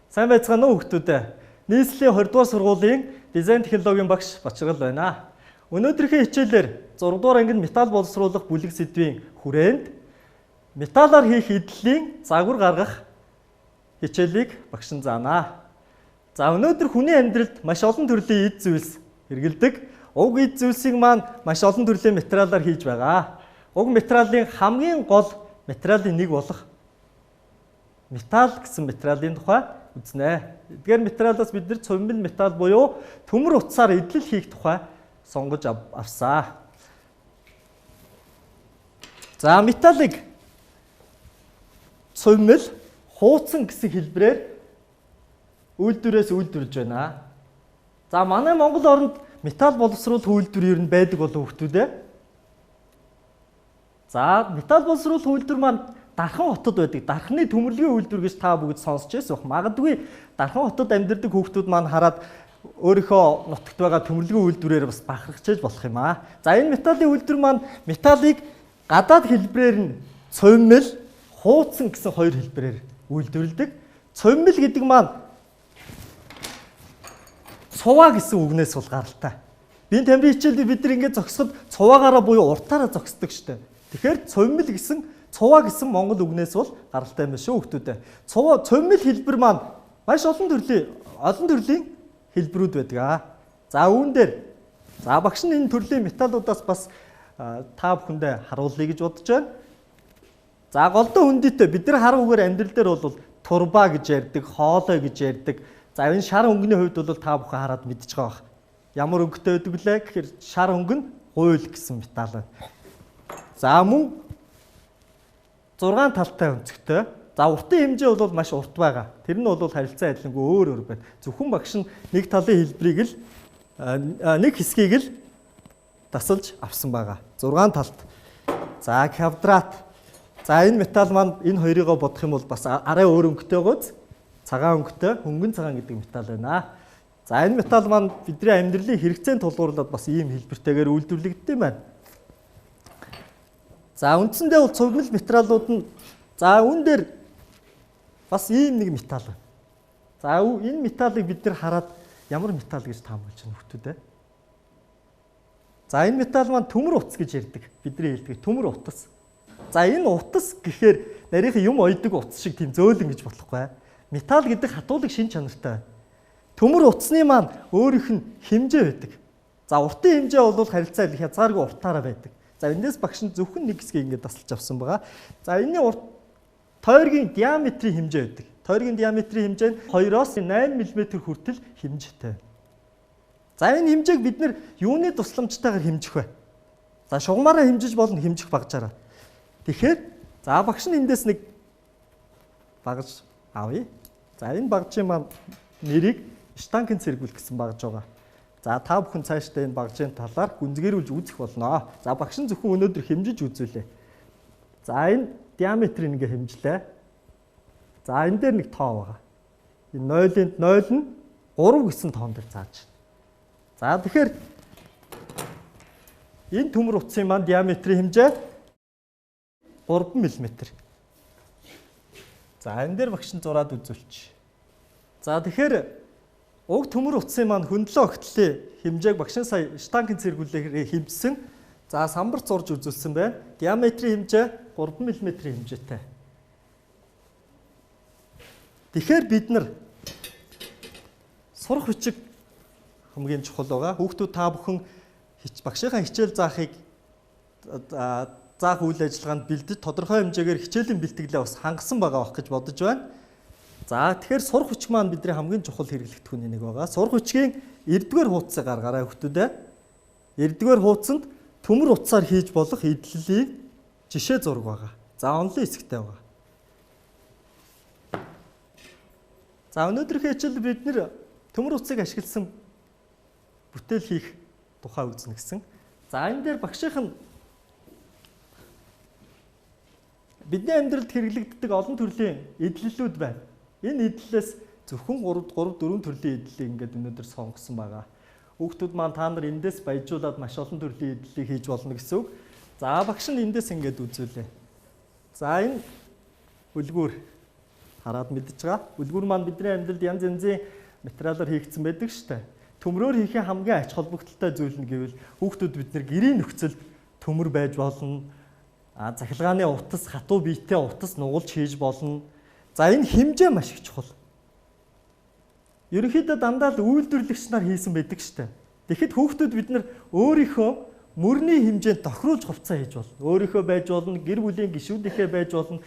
Сайн байцгаана уу хүүхдүүд. Нийслэлийн 20 дугаар сургуулийн дизайн технологийн багш Бачиргал байна. Өнөөдрийнхөө хичээлээр 6 дугаар ангид металл боловсруулах бүлэг сэдвийн хүрээнд металлаар хийх идэллийн загвар гаргах хичээлийг багш нь заана. За өнөөдөр хүний амьдралд маш олон төрлийн эд зүйлс хэрэгэлдэг. Уг эд зүйлсийг маань маш олон төрлийн материалаар хийж байгаа. Уг материалын хамгийн гол материалын нэг болох металл гэсэн материалын тухай үзнэ. Эдгээр материалаас бид нар цовмил металл буюу төмөр утсаар идэл хийх тухай сонгож авсан. За металлыг цовмил, хууцсан гэсэн хэлбэрээр үйлдвэрээс үйлдвэрлэж байна. За манай Монгол оронд металл боловсруулах үйлдвэр ер нь байдаг болов хүүхдүүдээ. За металл боловсруулах үйлдвэр маань Дархан хотод байдаг. Дарханы төмөрлөгийн үйлдвэр гэж та бүгд сонсч байсан баг. Магадгүй Дархан хотод амьдардаг хүүхдүүд маань хараад өөрийнхөө нутагт байгаа төмөрлөгийн үйлдвэрээр бас бахархчихж болох юм аа. За энэ металлын үйлдвэр маань металлыг гадаад хэлбэрээр нь цовмил, хууцсан гэсэн хоёр хэлбэрээр үйлдвэрлэдэг. Цовмил гэдэг маань цуваа гэсэн үгнээс бол гаралтай. Биеийн тамирын хичээлд бид нар ингэж зогсоход цуваагаараа буюу уртаараа зогсдог шүү дээ. Тэгэхээр цовмил гэсэн цуваа гэсэн монгол үгнээс бол гаралтай юм шүү хүүхдүүдээ. Цовмил хэлбэр маань маш олон төрлийн хэлбэрүүд байдаг. За үүн дээр багш нь энэ төрлийн металлуудаас бас та бүхэндээ харуулъя гэж бодож байна. За голдон хүндийтэй бид нар харах үгээр амьдрал дээр бол турба гэж ярьдаг, хоолой гэж ярьдаг. За энэ шар өнгөний хувьд бол та бүхэн хараад мэдж байгаа. Ямар өнгөтэй байдаг лээ гэхээр шар өнгө нь гуйл гэсэн металл байна. За мөн 6 талтай өнцгтэй. За уртын хэмжээ бол маш урт байгаа. Тэр нь бол харилцан адилангүй өөр байна. Зөвхөн багш нь нэг талын хэлбэрийг л нэг хэсгийг л тасалж авсан байгаа. 6 талт. За квадрат. За энэ металл маань энэ хоёрыг бодох юм бол бас арай өөр өнгөтэй гоц. Цагаан өнгөтэй, хөнгөн цагаан гэдэг металл байна. За энэ металл маань бидний амьдралын хэрэгцээнд тулгуурлаад бас ийм хэлбэртэйгээр үйлдвэрлэгддэг юм байна. За үндсэндээ бол цовмил материалууд нь үүн дээр бас ийм нэг металл байна. За энэ металлыг бид нар хараад ямар металл гэж таамаглаж байна хүүхдүүд ээ. За энэ металл маань төмөр утас гэж ярьдаг. Бидний хэлдэг төмөр утас. За энэ утас гэхээр нарийнхан юм ойдог утас шиг тийм зөөлөн гэж болохгүй. Металл гэдэг хатуулаг шин чанартай байна. Төмөр утасны маань өөрийнх нь хэмжээ байдаг. За уртын хэмжээ бол харилцаа хязгааргүй уртаараа байдаг. За эндээс багш нь зөвхөн нэг хэсгийг ингээд тасалж авсан байгаа. За энэний тойргийн диаметрийн хэмжээ байдаг. Тойргийн диаметрийн хэмжээ нь 2-8 мм хүртэл хэмжээтэй. За энэ хэмжээг бид нэр юуны тусламжтайгаар хэмжих вэ? За шугамаараа хэмжиж болно, хэмжих багжаараа. Тэгэхээр за багш нь эндээс нэг багж авъя. За энэ багжийн маань нэрийг штанген цэргүүл гэсэн багж байгаа. За та бүхэн цаашдаа энэ багжийн талаар гүнзгийрүүлж үзэх болно. За багш нь зөвхөн өнөөдөр хэмжиж үзүүлээ. За энэ диаметрийг ингээ хэмжлээ. За энэ дээр нэг тоо байгаа. Энэ 0-д 0 нь 3 гэсэн тоон дээр зааж байна. За тэгэхээр энэ төмөр утсын маань диаметрийн хэмжээ 3 мм. За энэ дээр багш нь зураад үзүүлчих. За тэгэхээр уг төмөр утсын маань хөндлөн огтлын хэмжээг багш нь сая штанген цэргүүлээр хэмжсэн. За самбар зурж үзүүлсэн байна. Диаметрийн хэмжээ 3 мм хэмжээтэй. Тэгэхээр бид нар сурах хүчиг хамгийн чухал байгаа. Хүүхдүүд та бүхэн багшийнхаа хичээл заахыг заах үйл ажиллагаанд бэлдэж тодорхой хэмжээгээр хичээлийн бэлтгэлээ бас хангасан байгаа байх гэж бодож байна. За тэгэхээр сурах хүч маань бидний хамгийн чухал хэрэглэгдэхүүний нэг байгаа. Сурах хүчгийн 9-р хуудсыг гаргаарай хүүхдүүдээ. 9-р хуудсанд төмөр утсаар хийж болох идэллийн жишээ зураг байгаа. За онлын хэсэгтэй байгаа. За өнөөдрийнхөө хичээлд бид нэр төмөр утсыг ашигласан бүтээл хийх тухай үзнэ гэсэн. За энэ дээр багшийнх нь бидний амьдралд хэрэглэгддэг олон төрлийн идэллүүд байна. Энэ идэллээс зөвхөн 3-4 төрлийн идэллийг ингээд өнөөдөр сонгосон байгаа. Хүүхдүүд маань та нар эндээс баяжуулаад маш олон төрлийн идэллийг хийж болно гэсэн үг. За багш нь эндээс ингээд үзүүлээ. За энэ үлгүүр хараад мэдж байгаа. Үлгүр маань бидний амьдралд янз янзын материалаар хийгдсэн байдаг шүү дээ. Төмрөөр хийхээ хамгийн ач холбогдолтой зүйл нь гэвэл хүүхдүүд бид нэр гэрийн нөхцөлд төмөр байж болно. Захилгааны утас, хатуу биетэй утас нугалж хийж болно. За энэ хэмжээ маш их чухал. Ерөнхийдөө дандаа л үйлдвэрлэгч нар хийсэн байдаг шүү дээ. Тэгэхэд хүүхдүүд бид нар өөрийнхөө мөрний хэмжээнд тохируулж хувцас хийж болно. Өөрийнхөө байж болно, гэр бүлийн гишүүдийнхээ байж болно.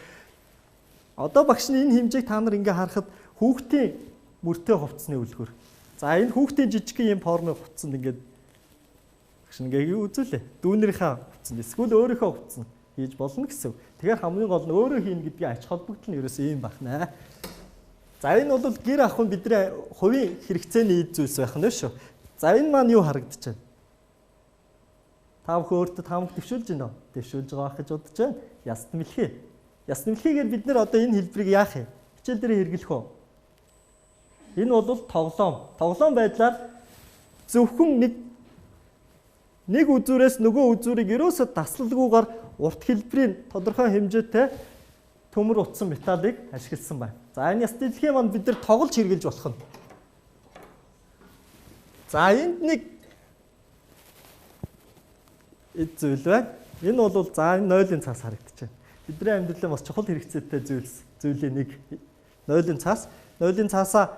Одоо багш нь энэ хэмжээг та нар ингээ харахад хүүхдийн мөртэй хувцсны үлгөр. За энэ хүүхдийн жижигхэн юм формын хувцсанд ингээд багш ингээ үзүүлээ. Дүүнэрийнхээ хувцсанд эсвэл өөрийнхөө хувцсанд хийж болно гэсэн. Тэгэхээр хамгийн гол нь өөрөө хийн гэдгийг ач холбогдол нь ерөөсөө ийм байна. За энэ бол гэр ахуйн бидний хувийн хэрэгцээний эд зүйлс байх нь шүү. За энэ маань юу харагдаж байна? Та бүхэн өөртөө таамаг дэвшүүлж байна уу? Дэвшүүлж байгаа гэж бодож байна. Яст мэлхий. Яст мэлхийгээр бид нэр одоо энэ хэлбэрийг яах юм? Хичээл дээр хэрэглэх үү? Энэ бол тоглоом. Тоглоом байдлаар зөвхөн нэг үзүүрээс нөгөө үзүүрийг ерөөсөө тасалгүйгээр урт хэлбэрийн тодорхой хэмжээтэй төмөр утсан металлыг ашигласан байна. За энэ яст дэлхий маань бид нар тоглож хэрглэж болох нь. За энд нэг эд зүйл байна. Энэ бол за энэ нойлын цаас харагдаж байна. Бидний амьдралын бас чухал хэрэгцээтэй зүйлийн нэг нойлын цаас. Нойлын цаасаа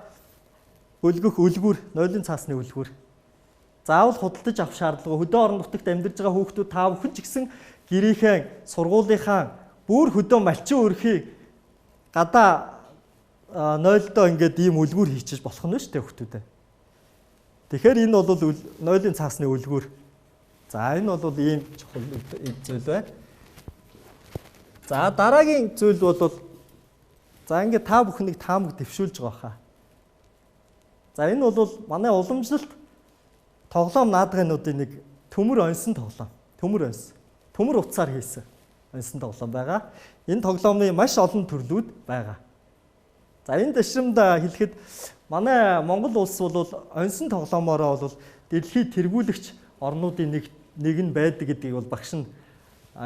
өлгөх үлгүр, нойлын цаасны үлгүр. Заавал худалдаж авах шаардлагагүй. Хөдөө орон нутагт амьдарч байгаа хүүхдүүд та бүхэн ч гэсэн гэрийнхээ, сургуулийнхаа бүр хөдөө малчин өрхийг гадаа нойлдоо ингээд ийм үлгүр хийчих болох нь шүү дээ хүүхдүүдээ. Тэгэхээр энэ бол нойлын цаасны үлгүр. За энэ бол ийм чухал зүйл байна. За дараагийн зүйл бол за ингээд та бүхнийг таамаг дэвшүүлж байгаа хаа. За энэ бол манай уламжлалт тоглоом наадгынуудын нэг төмөр онсон тоглоом. Төмөр онс. Төмөр утсаар хийсэн онсон тоглоом байгаа. Энэ тоглоомны маш олон төрлүүд байгаа. За энэ дэшрамд хэлэхэд манай Монгол улс бол онсон тоглоомоороо бол дэлхийд тэргүүлэгч орнуудын нэг нь байдаг гэдгийг бол багш нь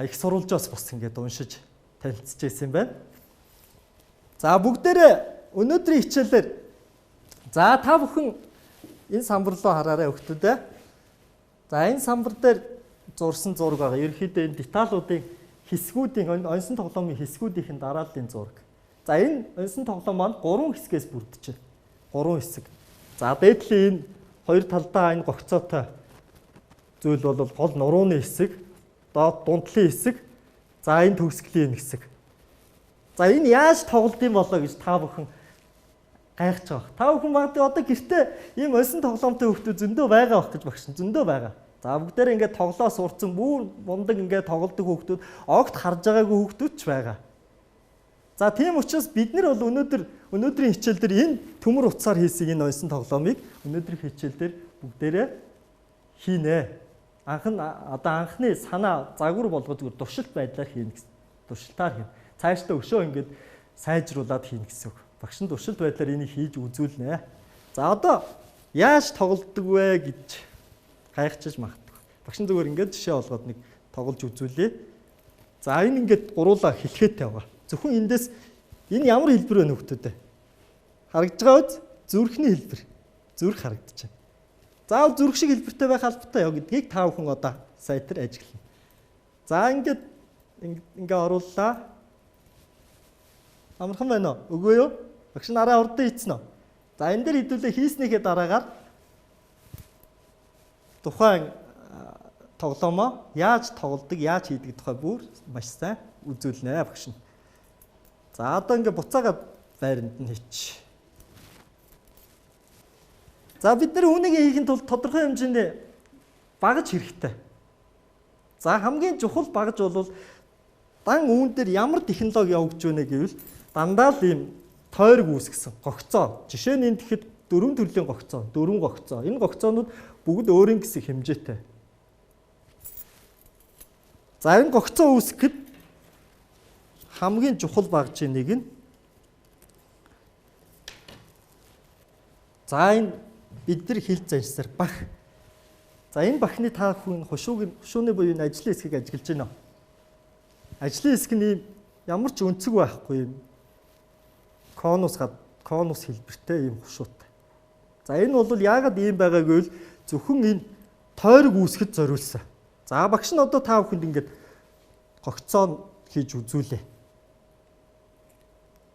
их сурвалжаас бус ингээд уншиж танилцж байсан юм байна. За бүгдээрээ өнөөдрийн хичээлээр за та бүхэн энэ самбар руу хараарай хүүхдүүдээ. За энэ самбар дээр зурсан зураг байгаа. Ерөнхийдөө энэ деталуудын хэсгүүдийн онсон тоглоомын хэсгүүдийн дарааллын зураг. За энэ онсон тоглоом маань 3 хэсгээс бүрдэж байна. 3 хэсэг. За дээдлийн энэ хоёр талдаа энэ гогцоотой зүйл бол гол нурууны хэсэг, доод дундлын хэсэг, за энэ төгсгөлийн хэсэг. За энэ яаж тоглолт юм болоо гэж та бүхэн гайхаж байгаа. Та бүхэн магадгүй одоо гэртээ ийм онсон тоглоомтой хүүхдүүд зөндөө байгаа байх гэж багш зөндөө байгаа. За бүгдээрээ ингээд тоглоо сурцсан бүр мундаг ингээд тоглодог хүүхдүүд, огт харж байгаагүй хүүхдүүд ч байгаа. За тийм учраас бид нар бол өнөөдрийн хичээл дээр энэ төмөр утсаар хийсэн энэ онсон тоглоомыг өнөөдрийн хичээл дээр бүгдээрээ хийнэ. Анхны санаа загвар болгож туршилт байдлаар хийнэ гэсэн. Туршилтаар хийнэ. Цаашдаа өшөө ингээд сайжруулад хийнэ гэсэн үг. Багш нь туршилт байдлаар энийг хийж үзүүлнэ. За одоо яаж тоглодог вэ гэж гайхчихж магадгүй. Багш нь зүгээр ингээд жишээ олгоод нэг тоглож үзүүлье. За энэ ингээд гуруула хэлхээтэй байгаа. Зөвхөн эндээс энэ ямар хэлбэр вэ нөхдөдөө? Харагдж байгаа үз? Зүрхний хэлбэр. Зүрх харагдаж байна. Заавал зүрх шиг хэлбэртэй байх албатай яа гэдгийг та бүхэн одоо сайтар ажиглана. За ингээд орууллаа. Амархан байна уу? Үгүй юу? Багш нь араа урдаа хийцэн үү? За энэ дээр хэдүүлээ хийснийхээ дараагаар тухайн тоглоомоо яаж тоглодог, яаж хийдэг тухай бүр маш сайн үзүүлнэ багш нь. За одоо ингээд буцаагаад байранд нь хийч. За бид нар үүнийг хийхин тулд тодорхой хэмжээний багаж хэрэгтэй. За хамгийн чухал багаж бол дан үүн дээр ямар технологи явагдж байна гэвэл дандаа л ийм тойрог үүсгэсэн гогцоо. Жишээ нь энэ тэгэхэд 4 төрлийн гогцоо, 4 гогцоо. Энэ гогцоонууд бүгд өөрийн гэсэн хэмжээтэй. За энэ гогцоо үүсгэхэд хамгийн чухал багажийн нэг нь за энэ бид нар хил заншсаар бах. За энэ бахны та хүн хушууны буюу энэ ажлын хэсгийг ажиглаж байна. Ажлын хэсэг нь ямар ч өнцөг байхгүй юм. конус хэлбэртэй ийм хушуутай. За энэ бол яагаад ийм байгааг гэвэл зөвхөн энэ тойрог үүсгэхэд зориулсан. За багш нь одоо та бүхэнд ингээд гогцоо хийж үзүүлээ.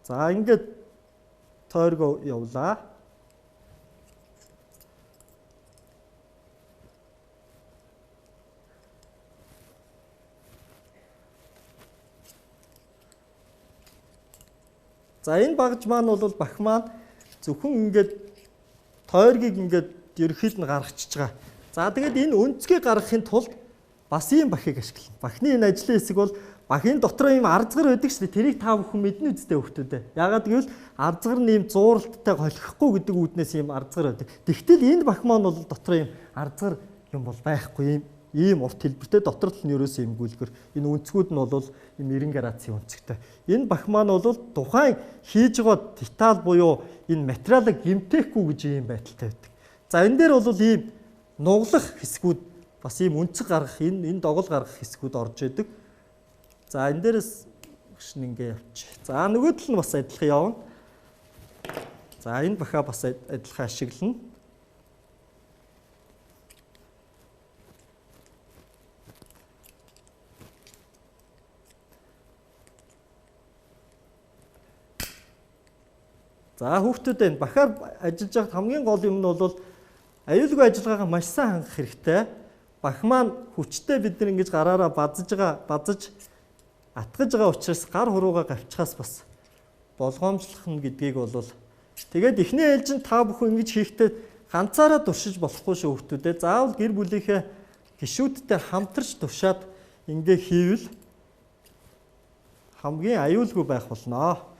За ингээд тойргоо явуулаа. За энэ багж маань бол бах маань зөвхөн ингээд тойргийг ингээд ерөөхдөө нь гаргачихж байгаа. За тэгээд энэ өнцгийг гаргахын тулд бас ийм бахыг ашиглана. Бахны энэ ажлын хэсэг бол бахын дотор ийм арзгар байдаг шүү дээ. Тэрийг та бүхэн мэднэ үстэй хөвгтүүдээ. Яагаад гэвэл арзгар нь ийм зууралттай холихгүй гэдэг үүднээс ийм арзгар байдаг. Тэгтэл энэ бах маань бол дотор ийм арзгар юм бол байхгүй ийм урт хэлбэртэй дотор л нь ерөөсөө ийм гүйлгэр. Энэ өнцгүүд нь бол ийм 90 градусын өнцгтэй. Энэ бах маань бол тухайн хийж байгаа деталь буюу энэ материалыг гэмтээхгүй гэж ийм байдалтай байдаг. За энэ дээр бол ийм нуглах хэсгүүд бас ийм өнцөг гаргах энэ догол гаргах хэсгүүд орж идэг. За энэ дээрээс гүшин ингээ явчих. За нөгөө тал нь бас адилхан явна. За энэ бахаа бас адилхан ашиглана. За хүүхдүүд энэ бахаар ажиллаж байгаа хамгийн гол юм нь бол аюулгүй ажиллагаагаа маш сайн хангах хэрэгтэй. Бах маань хүчтэй бид нар ингэж гараараа базж атгаж байгаа учраас гар хуруугаа гавчхаас бас болгоомжлох нь гэдгийг бол тэгээд эхний ээлжинд та бүхэн ингэж хийхдээ ганцаараа туршиж болохгүй шүү хүүхдүүдээ. Заавал гэр бүлийнхээ гишүүдтэй хамтарч туршаад ингээ хийвэл хамгийн аюулгүй байх болно.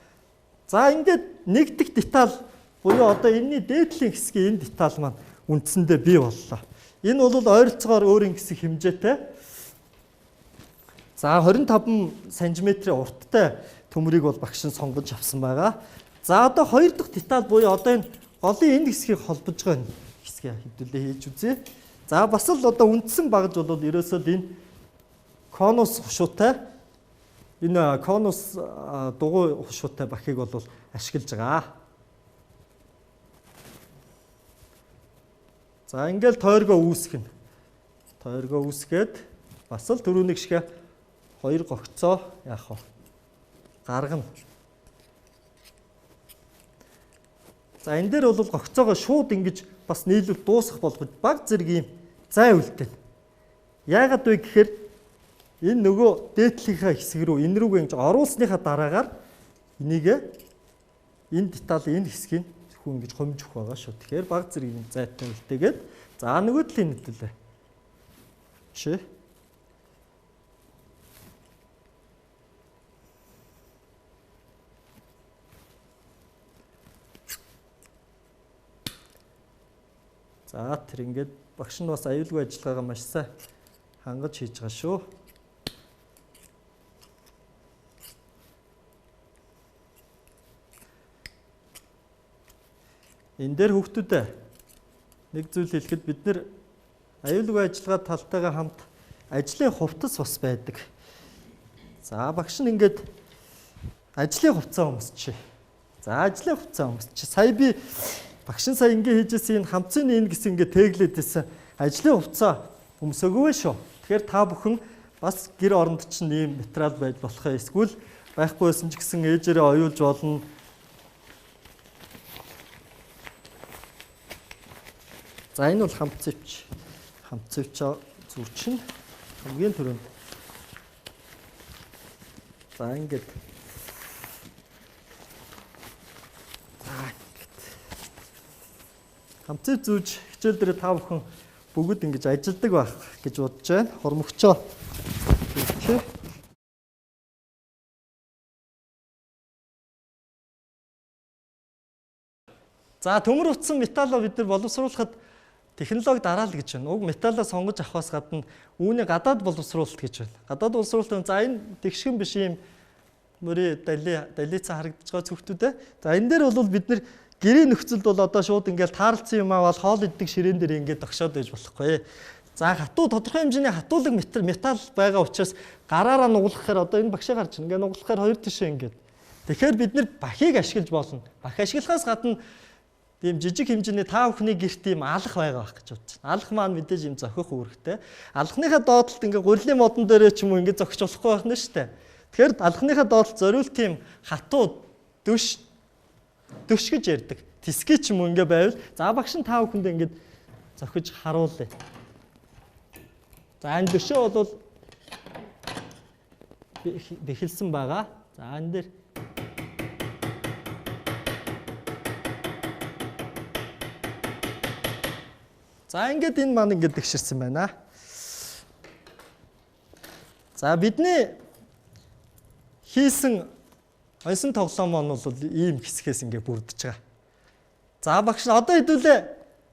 За ингээд нэг дэх деталь буюу одоо энэний дээдлийн хэсгийн энэ деталь маань үндсэндээ бий боллоо. Энэ бол ойролцоогоор өөрийн хэсэг хэмжээтэй. За 25 см-ийн урттай төмрийг бол багш нь сонгож авсан байгаа. За одоо хоёр дахь деталь буюу одоо энэ голын энэ хэсгийг холбож байгаа хэсгийг хэвдүүлээ хийж үзье. За бас л одоо үндсэн багж бол ерөөсөө энэ конус хушуутай энэ конус дугуй хушуутай бахыг бол ашиглаж байгаа. За ингээл тойргоо үүсгэнэ. Тойргоо үүсгээд бас л түрүүний шиг хоёр гогцоо яах вэ? Гаргана. За энэ дээр бол гогцоогоо шууд ингэж бас нийлүүл дуусгах болгож баг зэрэг юм зай үлдэнэ. Яагаад вэ гэхээр энэ нөгөө дээдлийнхаа хэсэг рүү энэ рүүгээ ингэж оруулсныхаа дараагаар энийг энэ деталь энэ хэсгийг зөвхөн ингэж хомжих байгаа шүү. Тэгэхээр баг зэрэг юм зайтай үлдээгээд за нөгөө талын нэвтүүлээ. Чи за тэр ингээд багш нь бас аюулгүй ажиллагаагаа маш сайн хангаж хийж байгаа шүү. Энэ дээр хүүхдүүдээ нэг зүйл хэлэхэд бид нэр аюулгүй ажиллагаа талтайгаа хамт ажлын хувцас бас байдаг. За багш нь ингээд ажлын хувцас өмсчээ. За ажлын хувцас өмсчээ. Сая би багш нь сая ингээ хийжсэн энэ хамцын энэ гэсэн ингээ тэглээдсэн ажлын хувцас өмсөөгөө шүү. Тэгэхээр та бүхэн бас гэр оронд чинь ийм материал байж болох юм. Эсвэл байхгүй байсан ч гэсэн ээжээрээ оюулж болно. За энэ бол хамцвч зурчин хамгийн түрүүнд. За ингээд. Хамцвч зүүж хичээл дээр та бүхэн бүгд ингэж ажилдаг байх гэж бодож байна. Хормогчоо. За төмөр утсан металлоо бид нар боловсруулахад технологи дараал гэж байна. Уг металлаа сонгож авахаас гадна үүний гадаад боловсруулалт гэж байна. Гадаад боловсруулалт за энэ тэгшгэн биш юм мөрий далицаа харагдаж байгаа зүгтүүдээ. За энэ дээр бол бид нэр гэрээ нөхцөлд бол одоо шууд ингээл таарлцсан юм аваад хоол иддэг ширээн дээр ингээд тогшоод байж болохгүй. За хатуу тодорхой хэмжээний хатуулаг металл байгаа учраас гараараа нуглахаар одоо энэ багшаа гарч ингээд нуглахаар хоёр тишээ ингээд Тэгэхээр бид нэр бахийг ашиглаж болно. Бах ашиглахаас гадна тийм жижиг хэмжээний та бүхний гэрт ийм алах байгаа байх гэж бодож байна. Алах маань мэдээж ийм зохих үүрэгтэй. Алхахныхаа доотлолт ингээ гурилын модон дээрээ ч юм уу ингээ зохиж болохгүй байх нь шүү дээ. Тэгэхээр алхахныхаа доотлолт зориулт тийм хатуу дөш гэж ярьдаг. Тиски ч юм уу ингээ байвал за багш нь та бүхэнд ингээ зохиж харуулъя. За энэ дөшөө бол бэхэлсэн байгаа. За энэ дээр за ингээд энэ маань ингээд тэгшэрсэн байна. За бидний хийсэн онсон тоглоом нь бол ийм хэсгээс ингээд бүрдэж байгаа. За багш одоо хэдүүлээ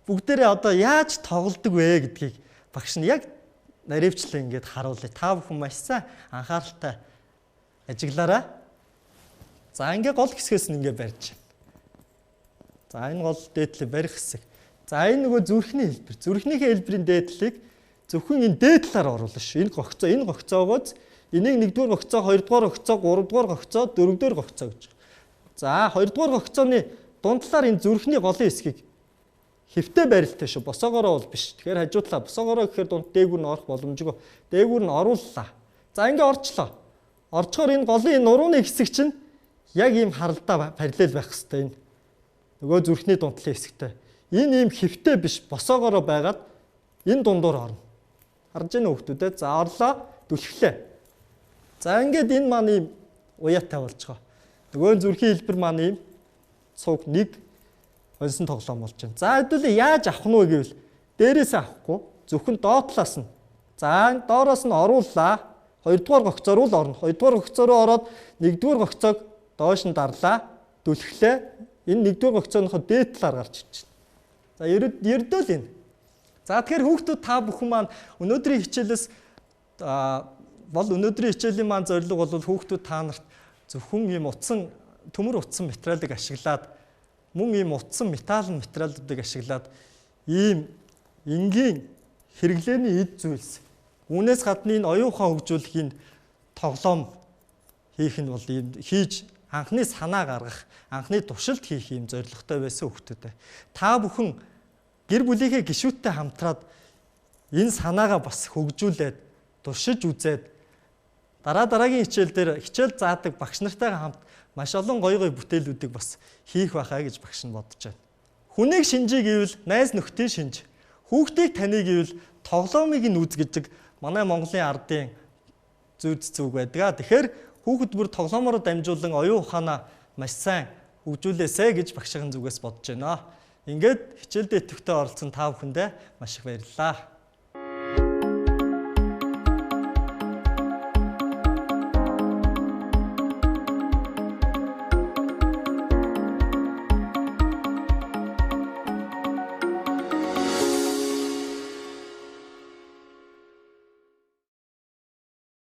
бүгдээрээ одоо яаж тоглодог вэ гэдгийг багш нь яг наривчлан ингээд харуулъя. Та бүхэн маш сайн анхааралтай ажиглаарай. За ингээд гол хэсгээс нь ингээд барьж байна. За энэ гол дээдлээ барих хэсэг. За энэ нөгөө зүрхний хэлбэр. Зүрхнийхээ хэлбэрийн дээдлийг зөвхөн энэ дээдлээр оруулна шүү. Энэ гогцоогоос энийг 1-р гогцоо, 2-р гогцоо, 3-р гогцоо, 4-р гогцоо гэж. За 2-р гогцооны дунд талаар энэ зүрхний голын хэсгийг хэвтэй барилттай шүү. Босоогоороо бол биш. Тэгэхээр хажуудлаа босоогоороо гэхээр дунд дээгүүр нь орох боломжгүй. Дээгүүр нь орууллаа. За ингээ орчлоо. Орчхоор энэ голын энэ нурууны хэсэг чинь яг ийм харалдаа параллел байх хэвээр энэ. Нөгөө зүрхний дунд талын хэсэгтэй. Энэ ийм хэвтэй биш босоогоороо байгаад энэ дундуур орно. Харж байна уу хүмүүдээ? За орлоо, түлхлээ. За ингээд энэ маань ийм уяатай болж байгаа. Нөгөө зүрхийн хэлбэр маань ийм цуг 1 онсон тоглоом болж байна. За хэдүүлээ яаж авах нь вэ гэвэл дээрээс авахгүй зөвхөн доотлоос нь. За доороос нь орууллаа. 2-р гогцоор л орно. 2-р гогцоо руу ороод 1-р гогцоог доош нь дарлаа. Түлхлээ. Энэ 1-р гогцооныхоо дээд талаар гарч ирж байна. За ердөө л энэ. За тэгэхээр хүүхдүүд та бүхэн маань өнөөдрийн хичээлээс өнөөдрийн хичээлийн маань зорилго бол хүүхдүүд та нарт зөвхөн ийм төмөр утсан материалыг ашиглаад мөн ийм утсан материалуудыг ашиглаад ийм энгийн хэрэглээний эд зүйлс үүнээс гадна энэ оюун ухаан хөгжүүлэхийн тоглоом хийх нь бол ийм хийж анхны санаа гаргах, анхны туршилт хийх ийм зорилготой байсан хүүхдүүдээ. Та бүхэн гэр бүлийнхээ гишүүдтэй хамтраад энэ санаагаа бас хөгжүүлээд, туршиж үзээд дараагийн хичээл дээр хичээл заадаг багш нартайгаа хамт маш олон гоё бүтээлүүдийг бас хийх байхаа гэж багш нь бодож байна. Хүнийг шинжий гэвэл найз нөхдийн шинж, хүүхдийг таний гэвэл тоглоомыг нь үз гэдэг манай Монголын ардын зүг байдаг. Тэгэхээр хүүхэд бүр тоглоомоор дамжуулан оюун ухаанаа маш сайн хөгжүүлээсэй гэж багшийн зүгээс бодож байна. Ингээд хичээлдээ идэвхтэй оролцсон та бүхэндээ маш их баярлалаа.